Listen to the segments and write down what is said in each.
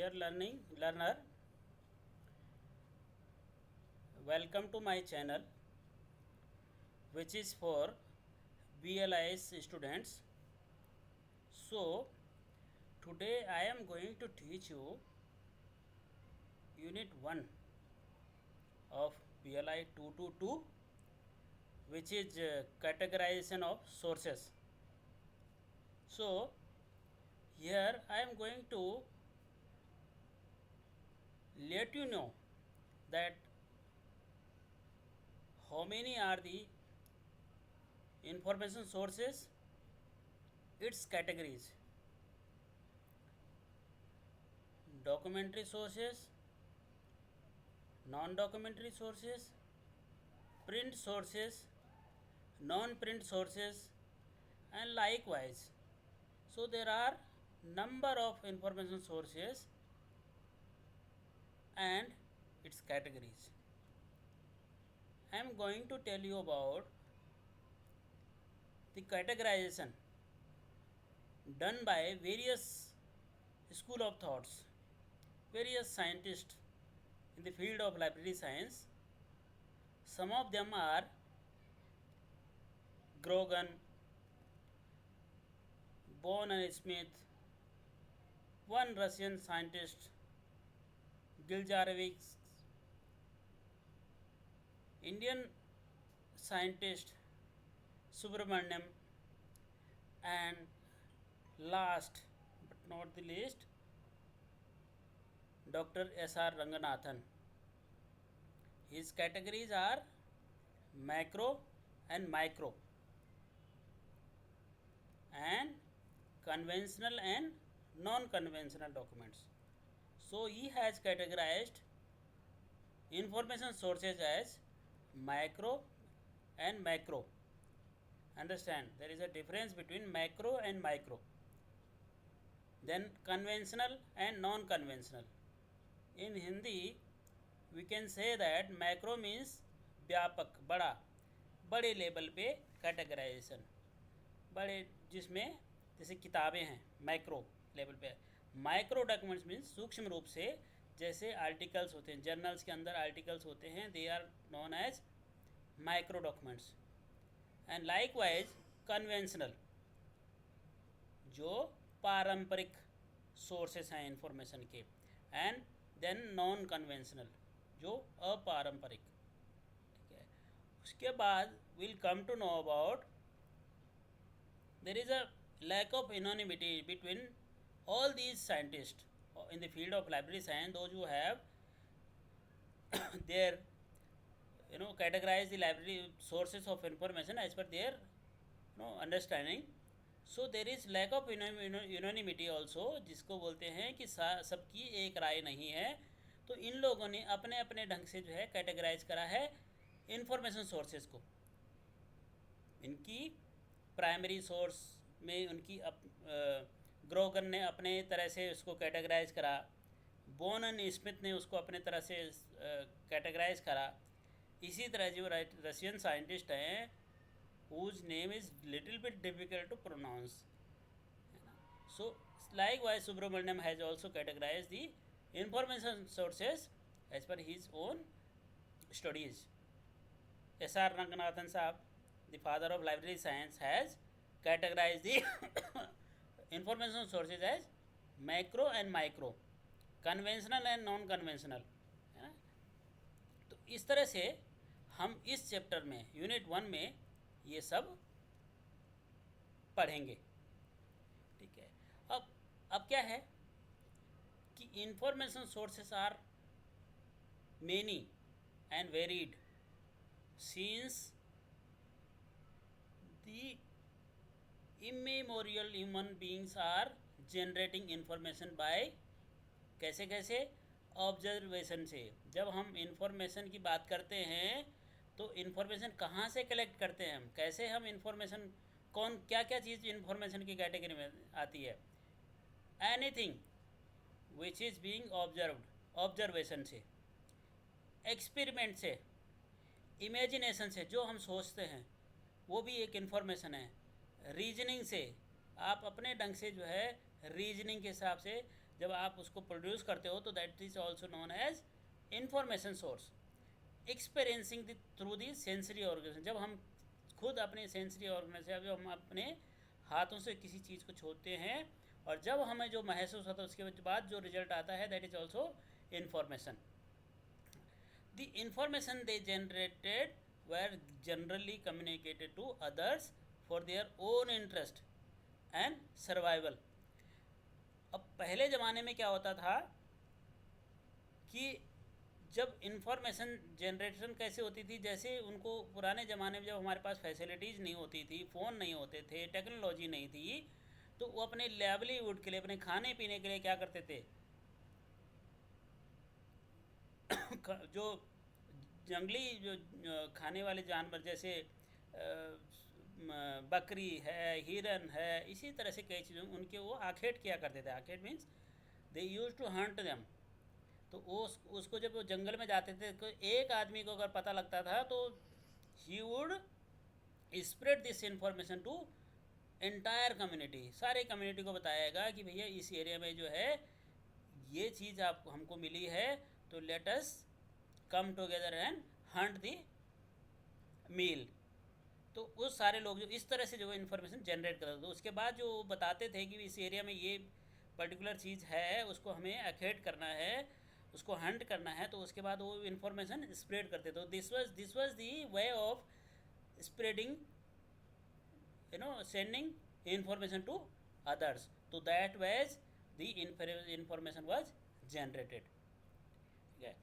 Dear learner, welcome to my channel, which is for BLIS students. So today I am going to teach you Unit 1 of BLI 222, which is categorization of sources. So here I am going to let you know that how many are the information sources, its categories: documentary sources, non-documentary sources, print sources, non-print sources, and likewise. So there are number of information sources and its categories. I am going to tell you about the categorization done by various school of thoughts, various scientists in the field of library science. Some of them are Grogan, Bohn and Smith, one Russian scientist, Giljarevic, Indian scientist Subramaniam, and last but not the least, Dr. S.R. Ranganathan. His categories are macro and micro, and conventional and non-conventional documents. So he has categorized information sources as micro and macro. Understand, there is a difference between macro and micro. Then conventional and non-conventional. In Hindi we can say that macro means व्यापक, बड़ा, बड़े level पे categorisation, बड़े जिसमें जैसे किताबें हैं macro level पे. माइक्रो डॉक्यूमेंट्स मीन्स सूक्ष्म रूप से, जैसे आर्टिकल्स होते हैं, जर्नल्स के अंदर आर्टिकल्स होते हैं, they are known as micro documents. And likewise conventional, जो पारंपरिक सोर्सेस हैं इंफॉर्मेशन के. एंड देन नॉन कन्वेंशनल, जो अपारंपरिक. ठीक है, उसके बाद will come to know about there is a lack of anonymity between all these scientists in the field of library science, those who have their categorize the library sources of information as per their understanding. So there is lack of anonymity also, जिसको बोलते हैं कि सबकी एक राय नहीं है. तो इन लोगों ने अपने अपने ढंग से जो है कैटेगराइज करा है इंफॉर्मेशन सोर्सेज को. इनकी प्राइमरी सोर्स में उनकी ग्रोगन ने अपने तरह से उसको कैटेगराइज करा, बोन एंड स्मिथ ने उसको अपने तरह से कैटेगराइज करा. इसी तरह जो रशियन साइंटिस्ट हैं whose name is little bit difficult to pronounce. So likewise Subramaniam has also categorized the information sources as per his own studies. S.R. Ranganathan Sahab, the father of library science, has categorized the information sources as macro and micro, conventional and non-conventional. तो इस तरह से हम इस chapter में unit 1 में ये सब पढ़ेंगे. ठीक है, अब क्या है कि information sources are many and varied since the immemorial human beings are generating information by कैसे कैसे ऑब्जर्वेशन से. जब हम इंफॉर्मेशन की बात करते हैं तो इंफॉर्मेशन कहाँ से कलेक्ट करते हैं हम, कैसे हम इंफॉर्मेशन, कौन क्या क्या चीज़ इंफॉर्मेशन की कैटेगरी में आती है. Anything which is being observed, observation से, एक्सपेरिमेंट से, इमेजिनेशन से, जो हम सोचते हैं वो भी एक इन्फॉर्मेशन है. रीजनिंग से, आप अपने ढंग से जो है रीजनिंग के हिसाब से, जब आप उसको प्रोड्यूस करते हो तो that is also known as information source. Experiencing through the sensory organization, जब हम खुद अपने सेंसरी ऑर्गेनाइजेशन, जब हम अपने हाथों से किसी चीज़ को छूते हैं और जब हमें जो महसूस होता है उसके बाद जो रिजल्ट आता है, that is also information. The information they generated were generally communicated to others for their own interest and survival। अब पहले ज़माने में क्या होता था कि जब इंफॉर्मेशन जनरेशन कैसे होती थी, जैसे उनको पुराने ज़माने में जब हमारे पास फैसिलिटीज़ नहीं होती थी, फ़ोन नहीं होते थे, टेक्नोलॉजी नहीं थी, तो वो अपने लाइवलीहुड के लिए, अपने खाने पीने के लिए क्या करते थे जो जंगली जो खाने वाले जानवर जैसे बकरी है, हिरन है, इसी तरह से कई चीज़ों उनके वो आखेट किया करते थे। आखेट means they use to hunt them. तो वो उसको जब वो जंगल में जाते थे तो एक आदमी को अगर पता लगता था तो he would spread this information to entire community. सारे कम्युनिटी को बताएगा कि भैया इस एरिया में जो है ये चीज़ आपको हमको मिली है, तो let us come together and hunt the meal. तो वो सारे लोग जो इस तरह से जो इन्फॉर्मेशन जनरेट करते थे, उसके बाद जो बताते थे कि इस एरिया में ये पर्टिकुलर चीज़ है, उसको हमें अखेट करना है, उसको हंट करना है, तो उसके बाद वो इन्फॉर्मेशन स्प्रेड करते थे। This was the way of spreading, sending information to others. तो that ways the information was generated. ठीक है।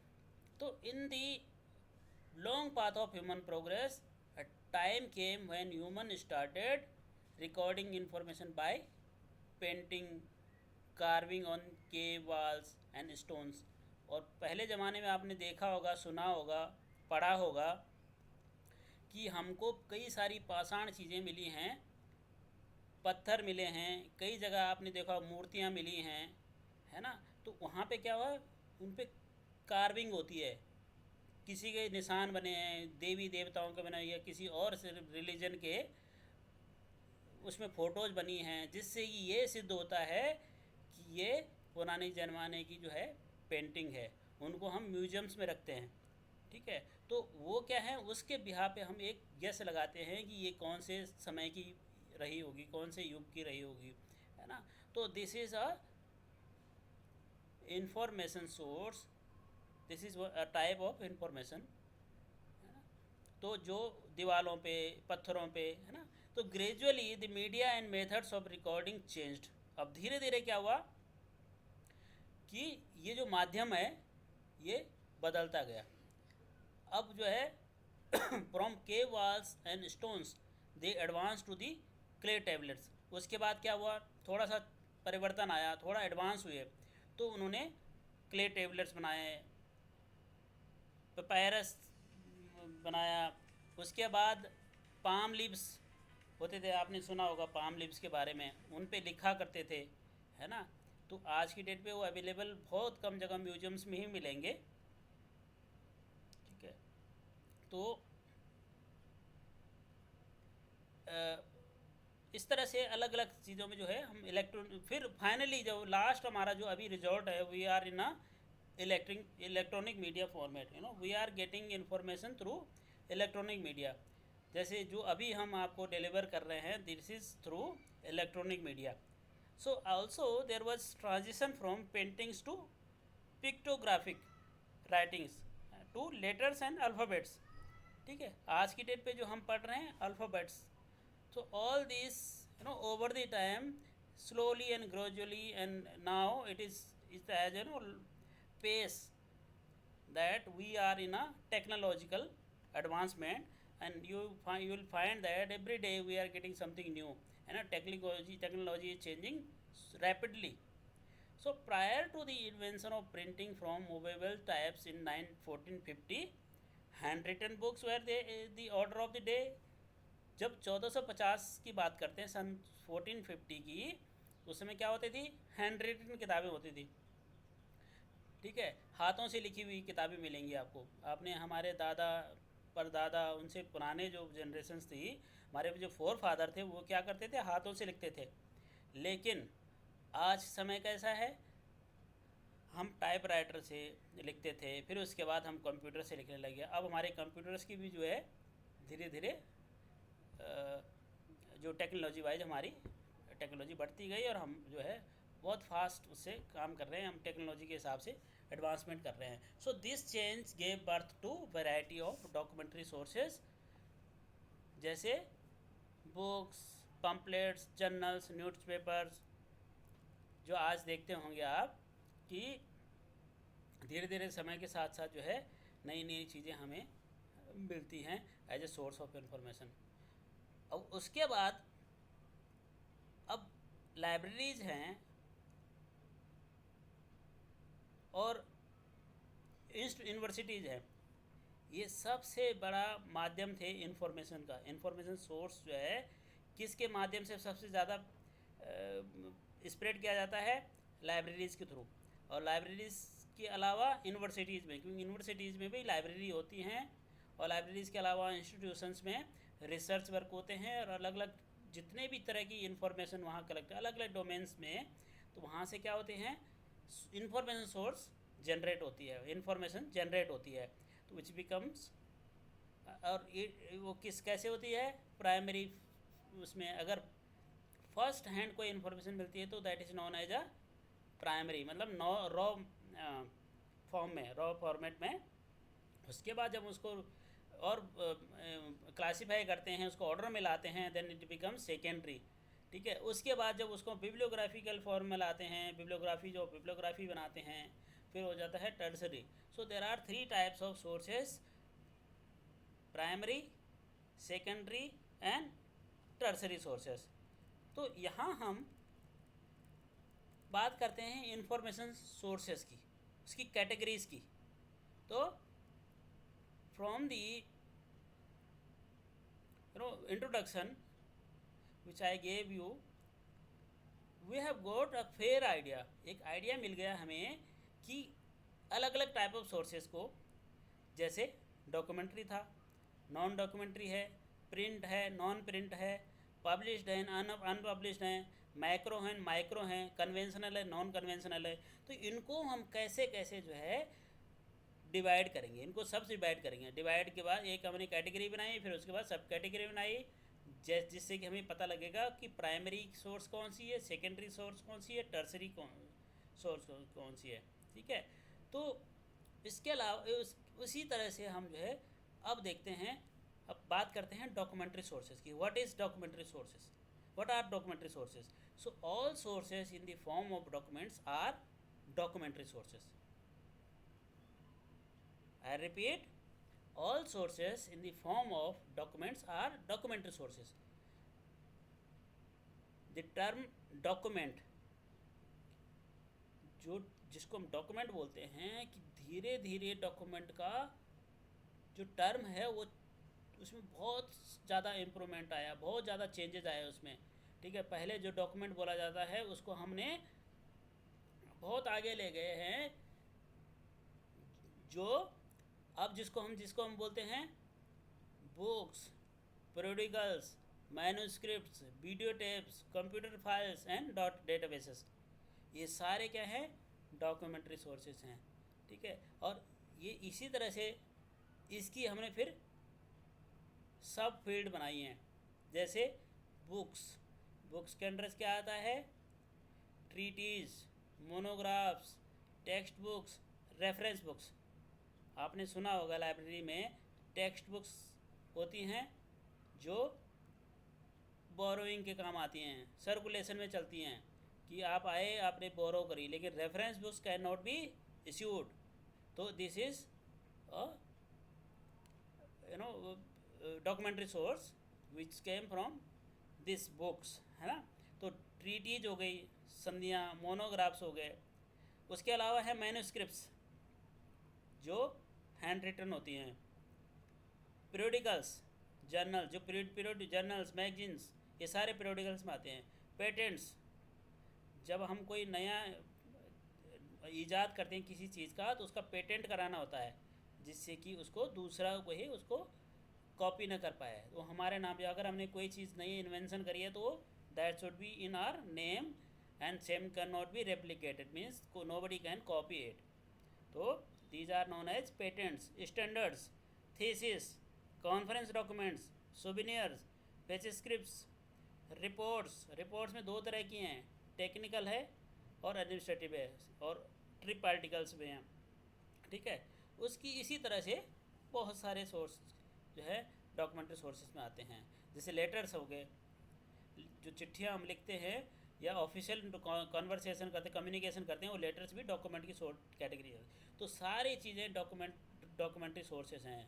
तो इन दी long path of human progress, a time came when human started recording information by painting, carving on cave walls and stones। और पहले ज़माने में आपने देखा होगा, सुना होगा, पढ़ा होगा कि हमको कई सारी पाषाण चीज़ें मिली हैं, पत्थर मिले हैं, कई जगह आपने देखा मूर्तियाँ मिली हैं, है ना। तो वहाँ पे क्या हुआ, उन पे कार्विंग होती है, किसी के निशान बने हैं, देवी देवताओं के बने, या किसी और रिलीजन के उसमें फ़ोटोज़ बनी हैं, जिससे ये सिद्ध होता है कि ये पुराने ज़माने की जो है पेंटिंग है। उनको हम म्यूजियम्स में रखते हैं। ठीक है। तो वो क्या है, उसके बिहा पे हम एक गेस लगाते हैं कि ये कौन से समय की रही होगी, कौन से युग की रही होगी, है ना। तो this is a information source, this is a type of information, है ना। तो जो दीवालों पे, पत्थरों पे, है ना। तो gradually the media and methods of recording changed. अब धीरे धीरे क्या हुआ कि ये जो माध्यम है ये बदलता गया। अब जो है from cave walls and stones they advance to the clay tablets. उसके बाद क्या हुआ, थोड़ा सा परिवर्तन आया, थोड़ा एडवांस हुए, तो उन्होंने क्ले टेबलेट्स बनाए, पेपायरस बनाया। उसके बाद पाम लीव्स होते थे, आपने सुना होगा पाम लीव्स के बारे में, उन पे लिखा करते थे, है ना। तो आज की डेट पे वो अवेलेबल बहुत कम जगह म्यूजियम्स में ही मिलेंगे। ठीक है। तो इस तरह से अलग अलग चीज़ों में जो है हम फिर फाइनली जो लास्ट हमारा जो अभी रिजल्ट है, we are in a electronic media format. We are getting information through electronic media. जैसे जो अभी हम आपको डिलीवर कर रहे हैं, this is through electronic media. So also there was transition from paintings to pictographic writings to letters and alphabets. ठीक है। आज की डेट पे जो हम पढ़ रहे हैं alphabets. So all these, over the time, slowly and gradually, and now it is as pace that we are in a technological advancement, and you will find that every day we are getting something new, and technology is changing rapidly. So prior to the invention of printing from movable types in 1450, handwritten books were the order of the day। जब 1450 की बात करते हैं, सन 1450 की, उस समय क्या होती थी, हैंड रिटन किताबें होती थी। ठीक है। हाथों से लिखी हुई किताबें मिलेंगी आपको। आपने हमारे दादा परदादा, उनसे पुराने जो जनरेशन्स थी, हमारे जो फोर फादर थे, वो क्या करते थे, हाथों से लिखते थे। लेकिन आज समय कैसा है, हम टाइपराइटर से लिखते थे, फिर उसके बाद हम कंप्यूटर से लिखने लगे। अब हमारे कंप्यूटर्स की भी जो है धीरे धीरे जो टेक्नोलॉजी वाइज हमारी टेक्नोलॉजी बढ़ती गई और हम जो है बहुत फास्ट उससे काम कर रहे हैं, हम टेक्नोलॉजी के हिसाब से एडवांसमेंट कर रहे हैं। So this change gave birth to variety of documentary sources, जैसे बुक्स, पम्पलेट्स, जर्नल्स, न्यूज़पेपर्स, जो आज देखते होंगे आप कि धीरे धीरे समय के साथ साथ जो है नई नई चीज़ें हमें मिलती हैं as a source of information. अब उसके बाद अब लाइब्रेरीज हैं और यूनिवर्सिटीज़ हैं, ये सबसे बड़ा माध्यम थे इंफॉर्मेशन का। इंफॉर्मेशन सोर्स जो है किसके माध्यम से सबसे ज़्यादा स्प्रेड किया जाता है, लाइब्रेरीज़ के थ्रू। और लाइब्रेरीज़ के अलावा यूनिवर्सिटीज़ में, क्योंकि यूनिवर्सिटीज़ में भी लाइब्रेरी होती हैं, और लाइब्रेरीज़ के अलावा इंस्टीट्यूशंस में रिसर्च वर्क होते हैं, और अलग अलग जितने भी तरह की इंफॉर्मेशन वहाँ कलेक्ट अलग अलग डोमेन्स में, तो वहाँ से क्या होते हैं, इंफॉर्मेशन सोर्स जनरेट होती है, इंफॉर्मेशन जनरेट होती है, तो विच बिकम्स, और ये वो किस कैसे होती है, प्राइमरी। उसमें अगर फर्स्ट हैंड कोई इन्फॉर्मेशन मिलती है तो that is non as a primary, मतलब रॉ फॉर्म में, रॉ फॉर्मेट में। उसके बाद जब उसको और क्लासीफाई करते हैं, उसको ऑर्डर में लाते हैं, देन इट बिकम सेकेंडरी। ठीक है, उसके बाद जब उसको बिब्लियोग्राफिकल फॉर्म में लाते हैं, बिब्लियोग्राफी बनाते हैं, फिर हो जाता है tertiary. So there are 3 types of sources, primary, secondary and tertiary sources. तो यहाँ हम बात करते हैं इंफॉर्मेशन सोर्सेस की, उसकी कैटेगरीज की। तो from the introduction which I gave you, we have got a fair idea, एक आइडिया मिल गया हमें कि अलग अलग टाइप ऑफ सोर्सेस को, जैसे डॉक्यूमेंट्री था, नॉन डॉक्यूमेंट्री है, प्रिंट है, नॉन प्रिंट है, पब्लिश्ड है, अनपब्लिश्ड हैं, मैक्रो हैं, माइक्रो हैं, कन्वेंशनल है, नॉन कन्वेंशनल है। तो इनको हम कैसे कैसे जो है डिवाइड करेंगे, इनको सब डिवाइड करेंगे। डिवाइड के बाद एक हमने कैटेगरी बनाई, फिर उसके बाद सब कैटेगरी बनाई, जिससे कि हमें पता लगेगा कि प्राइमरी सोर्स कौन सी है, सेकेंडरी सोर्स कौन सी है, टर्सरी सोर्स कौन सी है। ठीक है, तो इसके अलावा उसी तरह से हम जो है अब देखते हैं, अब बात करते हैं डॉक्यूमेंट्री सोर्सेज की। What is documentary sources, what are documentary sources? So all sources in the form of documents are documentary sources. I repeat, all sources in the form of documents are documentary sources. The term document, जो जिसको हम document बोलते हैं, कि धीरे धीरे document का जो टर्म है वो उसमें बहुत ज़्यादा इम्प्रूवमेंट आया, बहुत ज़्यादा चेंजेस आए उसमें। ठीक है, पहले जो डॉक्यूमेंट बोला जाता है उसको हमने बहुत आगे ले गए हैं, जो अब जिसको हम बोलते हैं books, periodicals, manuscripts, video tapes, computer files and databases, ये सारे क्या हैं, डॉक्यूमेंट्री सोर्सेज हैं। ठीक है, और ये इसी तरह से इसकी हमने फिर सब फील्ड बनाई हैं। जैसे बुक्स के अंदर क्या आता है, treatise, monographs, text books, reference books. आपने सुना होगा लाइब्रेरी में टेक्स्ट बुक्स होती हैं जो बोरोइंग के काम आती हैं, सर्कुलेशन में चलती हैं, कि आप आए आपने बोरो करी, लेकिन reference books can not be issued. तो this is documentary source which came from this books, है ना। तो ट्रीटीज हो गई, संधियाँ, मोनोग्राफ्स हो गए। उसके अलावा है मैन्यूस्क्रिप्ट्स जो हैंड रिटन होती हैं, पीरियोडिकल्स, जर्नल, जो पीरियड जर्नल्स, मैगजीन्स, ये सारे पीरियोडिकल्स में आते हैं। पेटेंट्स, जब हम कोई नया ईजाद करते हैं किसी चीज़ का, तो उसका पेटेंट कराना होता है, जिससे कि उसको दूसरा कोई उसको कॉपी ना कर पाए। तो हमारे नाम पे अगर हमने कोई चीज़ नई इन्वेंशन करी है तो that should be in our name, and same cannot be replicated, means nobody can copy it. So these are known as patents, standards, thesis, conference documents, souvenirs, page scripts, reports में दो तरह की हैं, technical है और administrative है, और trip articles में हैं, ठीक है। उसकी इसी तरह से बहुत सारे सोर्स जो है डॉक्यूमेंट्री सोर्सेज में आते हैं। जैसे लेटर्स हो गए, जो चिट्ठियाँ हम लिखते हैं या ऑफिशियल कॉन्वर्सेशन करते, कम्युनिकेशन करते हैं, वो लेटर्स भी डॉक्यूमेंट की कैटेगरी है। तो सारी चीज़ें डॉक्यूमेंट्री सोर्सेज हैं।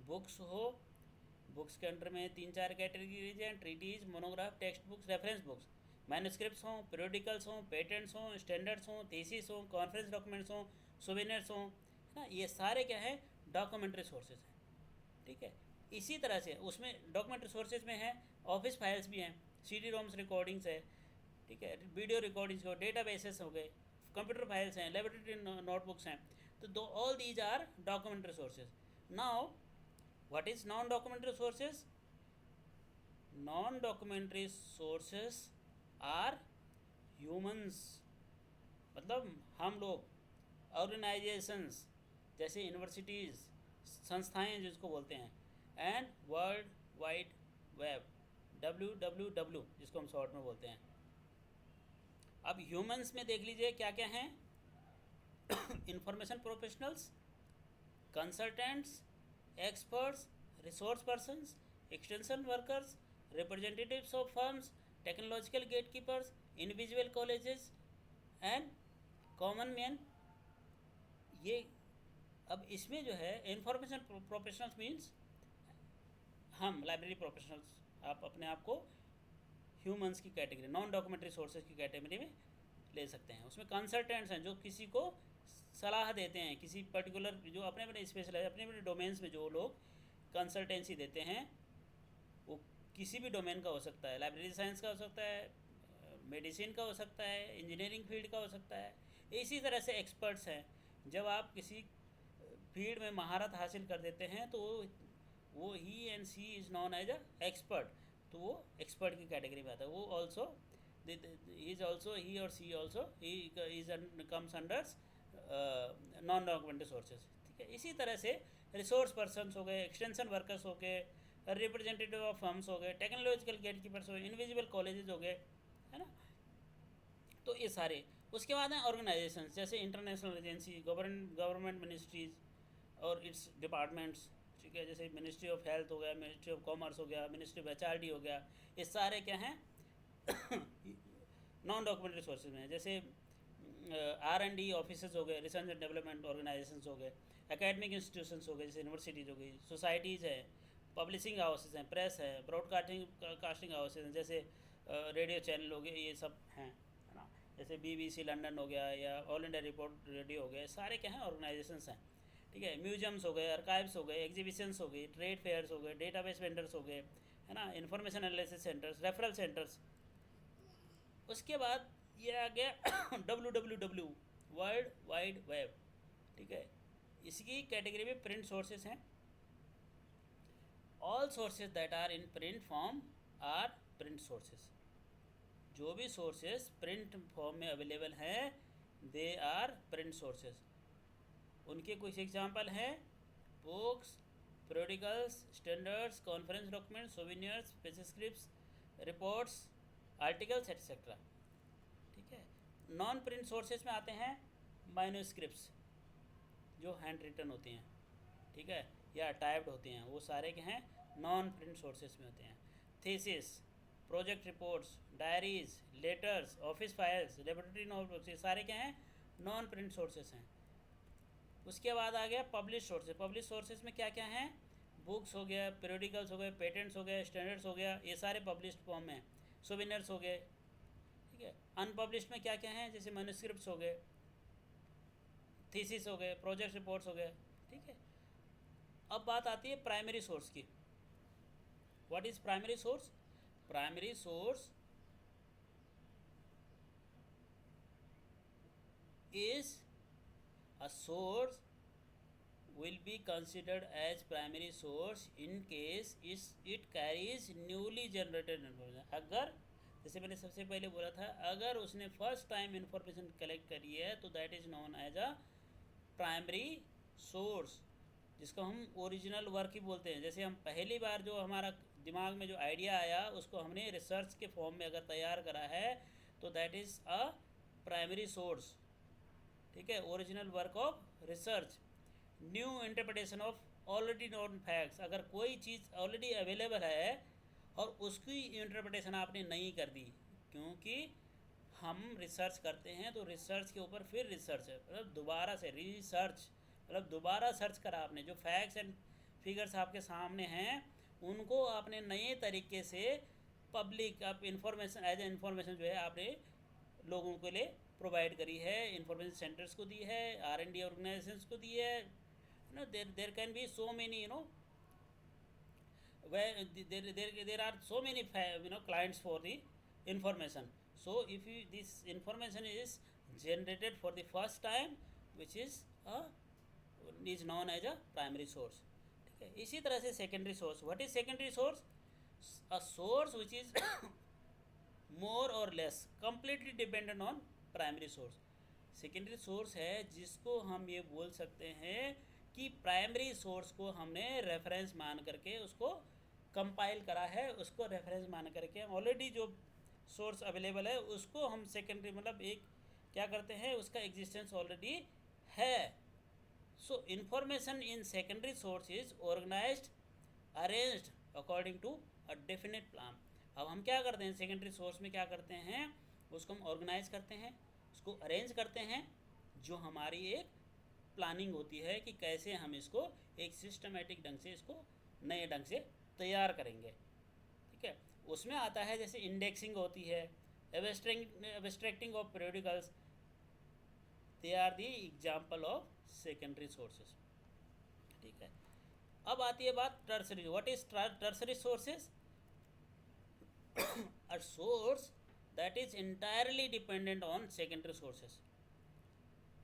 बुक्स के अंडर में 3-4 कैटेगरीज हैं, treatise, monograph, text books, reference books, manuscripts हों, पीरियोडिकल्स हों, पेटेंट्स हों, स्टैंडर्ड्स हों, थीसिस हों, कॉन्फ्रेंस डॉक्यूमेंट्स हों, सोवेनियर्स हों, है ना, ये सारे क्या है डॉक्यूमेंट्री सोर्सेज हैं, ठीक है। इसी तरह से उसमें डॉक्यूमेंट्री सोर्सेज में है ऑफिस फाइल्स भी हैं, CD रोम्स रिकॉर्डिंग्स है, ठीक है, वीडियो रिकॉर्डिंग्स हो, डेटा बेसेस हो गए, कंप्यूटर फाइल्स हैं, लेबोरेटरी नोटबुक्स हैं। तो all these are documentary sources. Now what is non documentary sources? Non documentary sources are humans, मतलब हम लोग, ऑर्गेनाइजेशंस जैसे यूनिवर्सिटीज़, संस्थाएं जिसको बोलते हैं, and world wide web, WWW जिसको हम शॉर्ट में बोलते हैं। अब ह्यूमंस में देख लीजिए क्या क्या हैं। Information professionals, consultants, experts, resource persons, extension workers, representatives of firms, technological gatekeepers, individual colleges and common man. ये अब इसमें जो है इंफॉर्मेशन प्रोफेशनल्स मीन्स हम लाइब्रेरी प्रोफेशनल्स, आप अपने आप को ह्यूमंस की कैटेगरी, नॉन डॉक्यूमेंट्री सोर्सेज की कैटेगरी में ले सकते हैं। उसमें कंसल्टेंट्स हैं जो किसी को सलाह देते हैं, किसी पर्टिकुलर जो अपने अपने स्पेशलाइज अपने अपने डोमेन्स में जो लोग कंसल्टेंसी देते हैं, वो किसी भी डोमेन का हो सकता है, लाइब्रेरी साइंस का हो सकता है, मेडिसिन का हो सकता है, इंजीनियरिंग फील्ड का हो सकता है। इसी तरह से एक्सपर्ट्स हैं, जब आप किसी फील्ड में महारत हासिल कर देते हैं तो वो ही and she is non as a expert, तो वो एक्सपर्ट की कैटेगरी में आता है। वो ऑल्सो इज ऑल्सो ही और सी ऑल्सो ही is comes under non documentary sources, ठीक है। इसी तरह से रिसोर्स पर्सनस हो गए, एक्सटेंशन वर्कर्स हो गए, रिप्रेजेंटेटिव ऑफ फर्म्स हो गए, टेक्नोलॉजिकल गेटकीपर्स हो गए, इंडिविजुअल कॉलेजेस हो गए, है ना। तो ये सारे, उसके बाद हैं ऑर्गेनाइजेशन जैसे इंटरनेशनल एजेंसी, गवर्नमेंट मिनिस्ट्रीज और इट्स डिपार्टमेंट्स, ठीक है, जैसे मिनिस्ट्री ऑफ हेल्थ हो गया, मिनिस्ट्री ऑफ कॉमर्स हो गया, मिनिस्ट्री ऑफ HRD हो गया। ये सारे क्या हैं नॉन डॉक्यूमेंट्री सोर्सेज में। जैसे R&D ऑफिस हो गए, रिसर्च एंड डेवलपमेंट ऑर्गेनाइजेशंस हो गए, एकेडमिक इंस्टीट्यूशंस हो गए जैसे यूनिवर्सिटीज़ हो गई, सोसाइटीज़ है, पब्लिशिंग हाउसेज हैं, प्रेस है, ब्रॉडकास्टिंग हाउसेज हैं, जैसे रेडियो चैनल हो गए, ये सब हैं, है ना। जैसे BBC लंदन हो गया या ऑल इंडिया रिपोर्ट रेडियो हो गया, सारे क्या हैं ऑर्गेनाइजेशंस हैं, ठीक है। म्यूजियम्स हो गए, आर्काइव्स हो गए, एग्जीबिशंस हो गई, ट्रेड फेयर्स हो गए, डेटाबेस वेंडर्स हो गए, है ना, information analysis centres, referral centres. उसके बाद ये आ गया WWW, वर्ल्ड वाइड वेब, ठीक है। इसकी कैटेगरी में प्रिंट सोर्सेज हैं। All sources that are in print form are print sources. जो भी सोर्सेज प्रिंट फॉर्म में अवेलेबल हैं दे आर प्रिंट सोर्सेज। उनके कुछ एग्जांपल हैं books, periodicals, standards, conference documents, souvenirs, page scripts, reports, articles etcetera, ठीक है। नॉन प्रिंट सोर्सेज में आते हैं मैन्युस्क्रिप्ट्स जो हैंड रिटन होती हैं, ठीक है, या टाइप्ड होती हैं, वो सारे के हैं नॉन प्रिंट सोर्सेज में होते हैं। Thesis, project reports, diaries, letters, office files, laboratory notebooks, ये सारे क्या हैं नॉन प्रिंट सोर्सेज हैं। उसके बाद आ गया पब्लिश सोर्सेज। पब्लिश सोर्सेज में क्या क्या हैं, बुक्स हो गया, पीरियोडिकल्स हो गए, पेटेंट्स हो गए, स्टैंडर्ड्स हो गया, ये सारे पब्लिश्ड फॉर्म में। सोवेनियर्स हो गए, ठीक है। अनपब्लिश्ड में क्या क्या हैं, जैसे मैन्युस्क्रिप्ट्स हो गए, थीसिस हो गए, प्रोजेक्ट रिपोर्ट्स हो गए, ठीक है। अब बात आती है प्राइमरी सोर्स की। What is primary source? Primary source is a source will be considered as primary source in case it carries newly generated information। अगर जैसे मैंने सबसे पहले बोला था, अगर उसने फर्स्ट टाइम इंफॉर्मेशन कलेक्ट करी है तो that is known as a primary source, जिसको हम ओरिजिनल वर्क ही बोलते हैं। जैसे हम पहली बार जो हमारा दिमाग में जो आइडिया आया उसको हमने रिसर्च के फॉर्म में अगर तैयार करा है तो that is a primary source. ठीक है, original work of research. New interpretation of already known facts, अगर कोई चीज़ ऑलरेडी अवेलेबल है और उसकी इंटरप्रिटेशन आपने नहीं कर दी, क्योंकि हम रिसर्च करते हैं तो रिसर्च के ऊपर फिर रिसर्च है, मतलब दोबारा से रिसर्च, मतलब दोबारा सर्च करा आपने, जो फैक्ट्स एंड फिगर्स आपके सामने हैं उनको आपने नए तरीके से पब्लिक आप इंफॉर्मेशन एज ए इंफॉर्मेशन जो है आपने लोगों के लिए प्रोवाइड करी है, इंफॉर्मेशन सेंटर्स को दी है, R&D ऑर्गेनाइजेशंस को दी है। There can be so many where there are so many clients for the information. So if you, this information is generated for the first time, which is known as a primary source. ठीक है, इसी तरह से secondary source, what is secondary source? A source which is more or less completely dependent on primary source. Secondary source है जिसको हम ये बोल सकते हैं कि प्राइमरी सोर्स को हमने रेफरेंस मान करके उसको कंपाइल करा है, उसको रेफरेंस मान करके ऑलरेडी जो सोर्स अवेलेबल है उसको हम सेकेंडरी मतलब एक क्या करते हैं, उसका एग्जिस्टेंस ऑलरेडी है। So information in secondary source is organised arranged according to a definite plan. अब हम क्या करते हैं सेकेंडरी सोर्स में, क्या करते हैं, उसको हम ऑर्गेनाइज करते हैं, उसको अरेंज करते हैं, जो हमारी एक प्लानिंग होती है कि कैसे हम इसको एक सिस्टमेटिक ढंग से इसको नए ढंग से तैयार करेंगे। ठीक है, उसमें आता है जैसे इंडेक्सिंग होती है, abstracting of periodicals, they are the example of secondary sources. ठीक है, अब आती है बात tertiary. What is tertiary sources? A source that is entirely dependent on secondary sources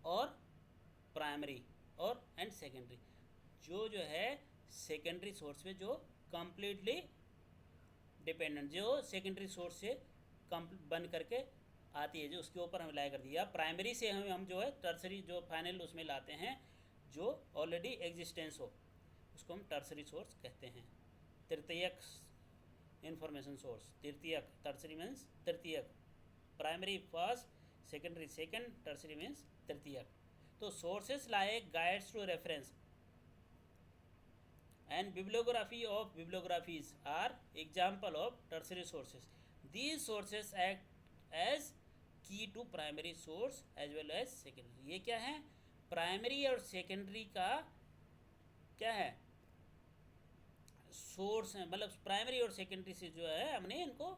और प्राइमरी और एंड सेकेंडरी, जो है सेकेंडरी सोर्स पे जो कंप्लीटली डिपेंडेंट, जो सेकेंडरी सोर्स से बन करके आती है, जो उसके ऊपर हम अप्लाई कर दिया। प्राइमरी से हम जो है टर्सरी जो फाइनल उसमें लाते हैं, जो ऑलरेडी एग्जिस्टेंस हो, उसको हम टर्सरी सोर्स कहते हैं। तृतीयक इंफॉर्मेशन सोर्स, तृतीयक, टर्सरी मीन्स तृतीयक, primary first, secondary second, tertiary means तृतीयक। तो sources like guides to reference and bibliography of bibliographies are example of tertiary sources. These sources act as key to primary source as well as secondary. ये क्या है? Primary और secondary का क्या है, source है, मतलब प्राइमरी और सेकेंडरी से जो है हमने इनको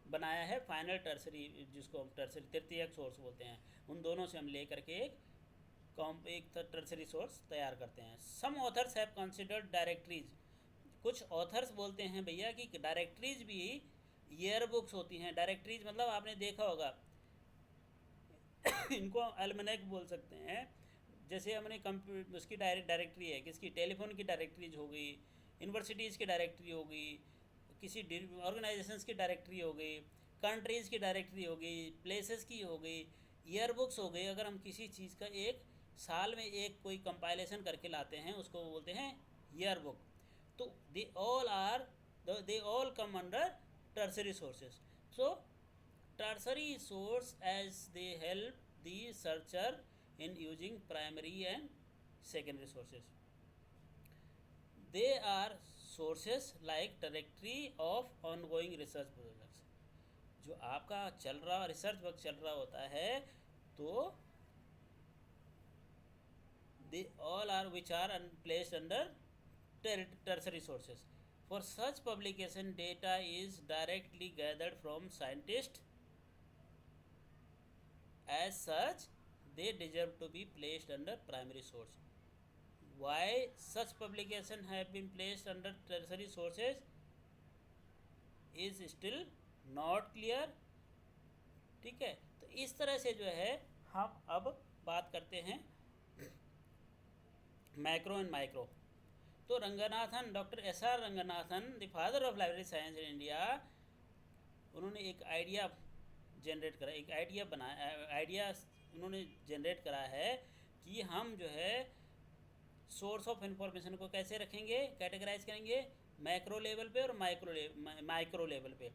बनाया है फाइनल टर्सरी, जिसको हम टर्सरी तृतीयक सोर्स बोलते हैं। उन दोनों से हम ले करके एक टर्सरी सोर्स तैयार करते हैं। सम ऑथर्स हैव कंसिडर्ड डायरेक्टरीज, कुछ ऑथर्स बोलते हैं भैया कि डायरेक्टरीज भी ईयर बुक्स होती हैं। डायरेक्टरीज मतलब आपने देखा होगा इनको एल्मनेक बोल सकते हैं। जैसे हमने उसकी डायरेक्टरी है, किसकी, टेलीफोन की डायरेक्टरीज हो गई, यूनिवर्सिटीज़ की डायरेक्टरी हो गई, किसी ऑर्गेनाइजेशंस की डायरेक्टरी हो गई, कंट्रीज़ की डायरेक्टरी हो गई, प्लेसेस की हो गई, ईयर बुक्स हो गई। अगर हम किसी चीज़ का एक साल में एक कोई कंपाइलेशन करके लाते हैं उसको बोलते हैं ईयर बुक। तो they all come under tertiary sources. So tertiary source as they help the searcher in using primary and secondary sources. They are sources like directory of ongoing research projects. जो आपका चल रहा research work चल रहा होता है तो they all are which are placed under tertiary sources. For such publication, data is directly gathered from scientists. As such, they deserve to be placed under primary source. Why such publication have been placed under tertiary sources is still not clear. ठीक है, तो इस तरह से जो है हम अब बात करते हैं मैक्रो एंड माइक्रो। तो Ranganathan, doctor SR Ranganathan, the father of library science in India, उन्होंने एक आइडिया जनरेट करा, एक आइडिया बनाया, आइडिया उन्होंने जनरेट करा है कि हम जो है सोर्स ऑफ इंफॉर्मेशन को कैसे रखेंगे, कैटेगराइज करेंगे मैक्रो लेवल पे और माइक्रो लेवल पे।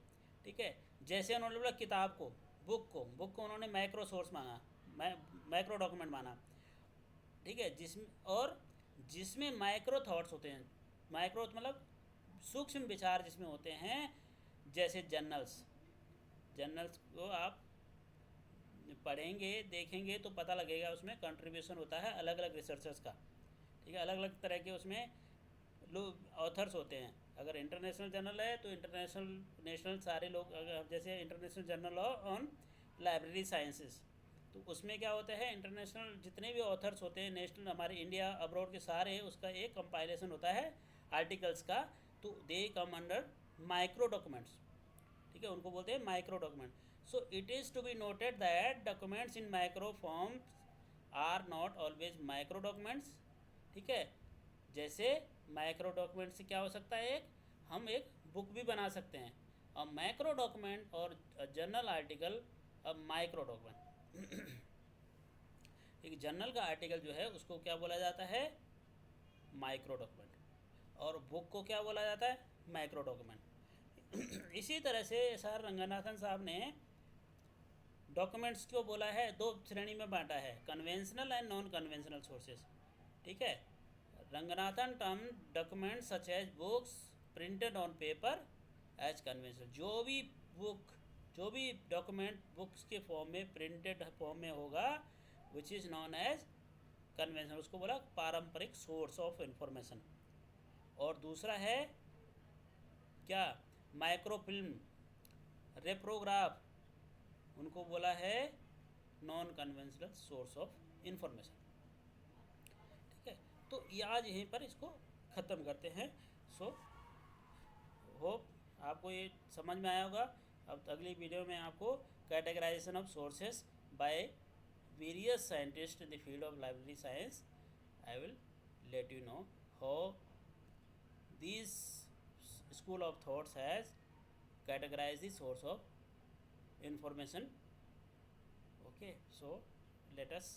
ठीक है, जैसे उन्होंने बोला किताब को, बुक को उन्होंने मैक्रो सोर्स मांगा, मैक्रो डॉक्यूमेंट माना। ठीक है, जिसमें माइक्रो थॉट्स होते हैं, माइक्रो मतलब सूक्ष्म विचार जिसमें होते हैं, जैसे जर्नल्स को आप पढ़ेंगे देखेंगे तो पता लगेगा, उसमें कंट्रीब्यूशन होता है अलग अलग रिसर्चर्स का। ठीक है, अलग अलग तरह के उसमें लोग ऑथर्स होते हैं। अगर इंटरनेशनल जर्नल है तो इंटरनेशनल नेशनल सारे लोग, अगर जैसे international journal on library sciences, तो उसमें क्या होता है, इंटरनेशनल जितने भी ऑथर्स होते हैं, नेशनल हमारे इंडिया अब्रॉड के सारे, उसका एक कंपाइलेशन होता है आर्टिकल्स का, तो they come under micro documents. ठीक है, उनको बोलते हैं micro document. So it is to be noted that documents in micro forms are not always micro documents. ठीक है, जैसे माइक्रो डॉक्यूमेंट से क्या हो सकता है, हम एक बुक भी बना सकते हैं। और मैक्रो डॉक्यूमेंट और जर्नल आर्टिकल, अब माइक्रो डॉक्यूमेंट एक जर्नल का आर्टिकल जो है उसको क्या बोला जाता है, माइक्रो डॉक्यूमेंट, और बुक को क्या बोला जाता है, मैक्रो डॉक्यूमेंट। इसी तरह से एस आर रंगनाथन साहब ने डॉक्यूमेंट्स को बोला है, दो श्रेणी में बांटा है, conventional and non conventional sources. ठीक है, Ranganathan term document such as books printed on paper as conventional. जो भी डॉक्यूमेंट बुक्स के फॉर्म में, प्रिंटेड फॉर्म में होगा, which is non as conventional, उसको बोला पारंपरिक सोर्स ऑफ इंफॉर्मेशन। और दूसरा है क्या, माइक्रोफिल्म, रेप्रोग्राफ, उनको बोला है non conventional source of information. ठीक है, तो ये आज यहीं पर इसको ख़त्म करते हैं। सो होप आपको ये समझ में आया होगा। अब अगली वीडियो में आपको categorisation of sources by various scientist in the field of library science, I will let you know how this school of thoughts has categorized the source of information. Okay, so let us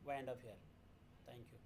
wind up here. Thank you.